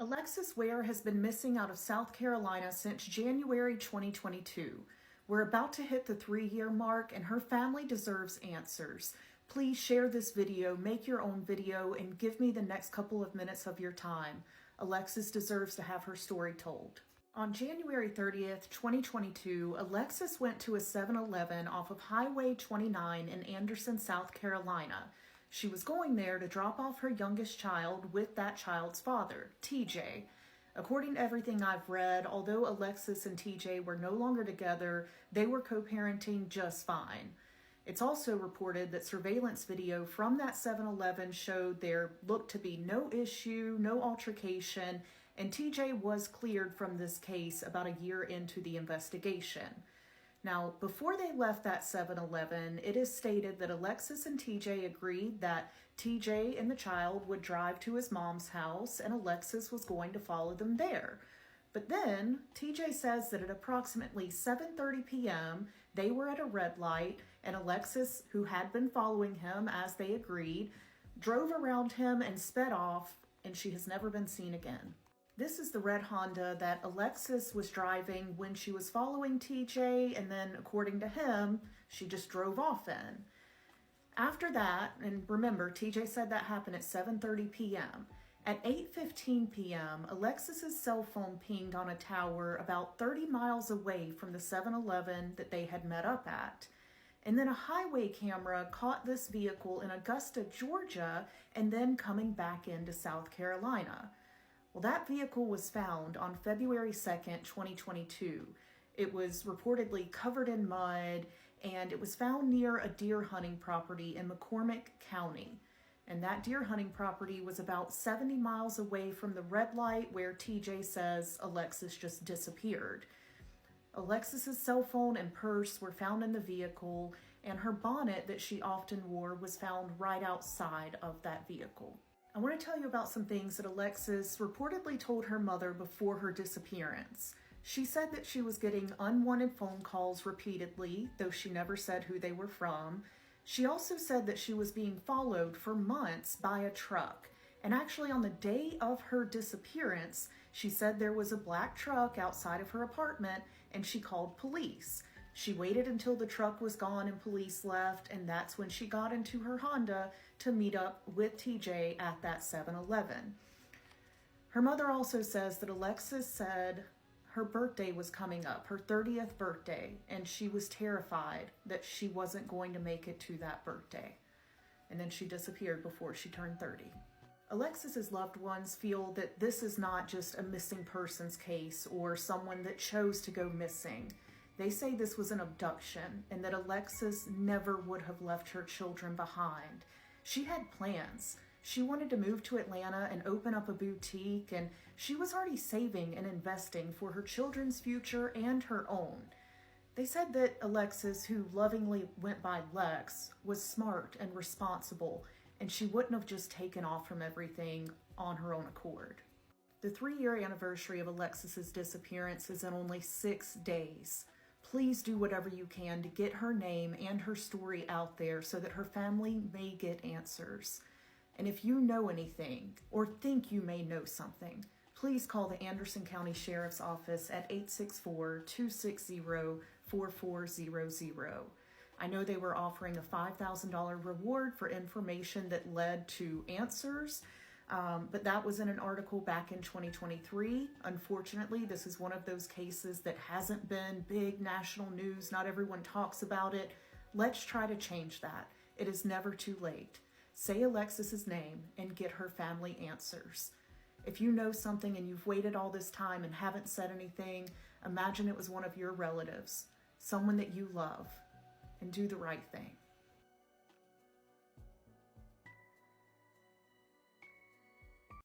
Alexis Ware has been missing out of South Carolina since January 2022. We're about to hit the 3-year mark and her family deserves answers. Please share this video, make your own video, and give me the next couple of minutes of your time. Alexis deserves to have her story told. On January 30th, 2022, Alexis went to a 7-Eleven off of Highway 29 in Anderson, South Carolina. She was going there to drop off her youngest child with that child's father, TJ. According to everything I've read, although Alexis and TJ were no longer together, they were co-parenting just fine. It's also reported that surveillance video from that 7-Eleven showed there looked to be no issue, no altercation, and TJ was cleared from this case about a year into the investigation. Now, before they left that 7-Eleven, it is stated that Alexis and TJ agreed that TJ and the child would drive to his mom's house and Alexis was going to follow them there. But then, TJ says that at approximately 7:30 p.m., they were at a red light and Alexis, who had been following him as they agreed, drove around him and sped off, and she has never been seen again. This is the red Honda that Alexis was driving when she was following TJ, and then, according to him, she just drove off in. After that, and remember, TJ said that happened at 7:30 p.m., at 8:15 p.m., Alexis's cell phone pinged on a tower about 30 miles away from the 7-Eleven that they had met up at. And then a highway camera caught this vehicle in Augusta, Georgia, and then coming back into South Carolina. Well, that vehicle was found on February 2nd, 2022. It was reportedly covered in mud, and it was found near a deer hunting property in McCormick County. And that deer hunting property was about 70 miles away from the red light where TJ says Alexis just disappeared. Alexis's cell phone and purse were found in the vehicle, and her bonnet that she often wore was found right outside of that vehicle. I want to tell you about some things that Alexis reportedly told her mother before her disappearance. She said that she was getting unwanted phone calls repeatedly, though she never said who they were from. She also said that she was being followed for months by a truck. And actually on the day of her disappearance, she said there was a black truck outside of her apartment and she called police. She waited until the truck was gone and police left, and that's when she got into her Honda to meet up with TJ at that 7-Eleven. Her mother also says that Alexis said her birthday was coming up, her 30th birthday, and she was terrified that she wasn't going to make it to that birthday. And then she disappeared before she turned 30. Alexis's loved ones feel that this is not just a missing persons case or someone that chose to go missing. They say this was an abduction and that Alexis never would have left her children behind. She had plans. She wanted to move to Atlanta and open up a boutique, and she was already saving and investing for her children's future and her own. They said that Alexis, who lovingly went by Lex, was smart and responsible, and she wouldn't have just taken off from everything on her own accord. The 3-year anniversary of Alexis's disappearance is in only 6 days. Please do whatever you can to get her name and her story out there so that her family may get answers. And if you know anything or think you may know something, please call the Anderson County Sheriff's Office at 864-260-4400. I know they were offering a $5,000 reward for information that led to answers. But that was in an article back in 2023. Unfortunately, this is one of those cases that hasn't been big national news. Not everyone talks about it. Let's try to change that. It is never too late. Say Alexis's name and get her family answers. If you know something and you've waited all this time and haven't said anything, imagine it was one of your relatives, someone that you love, and do the right thing.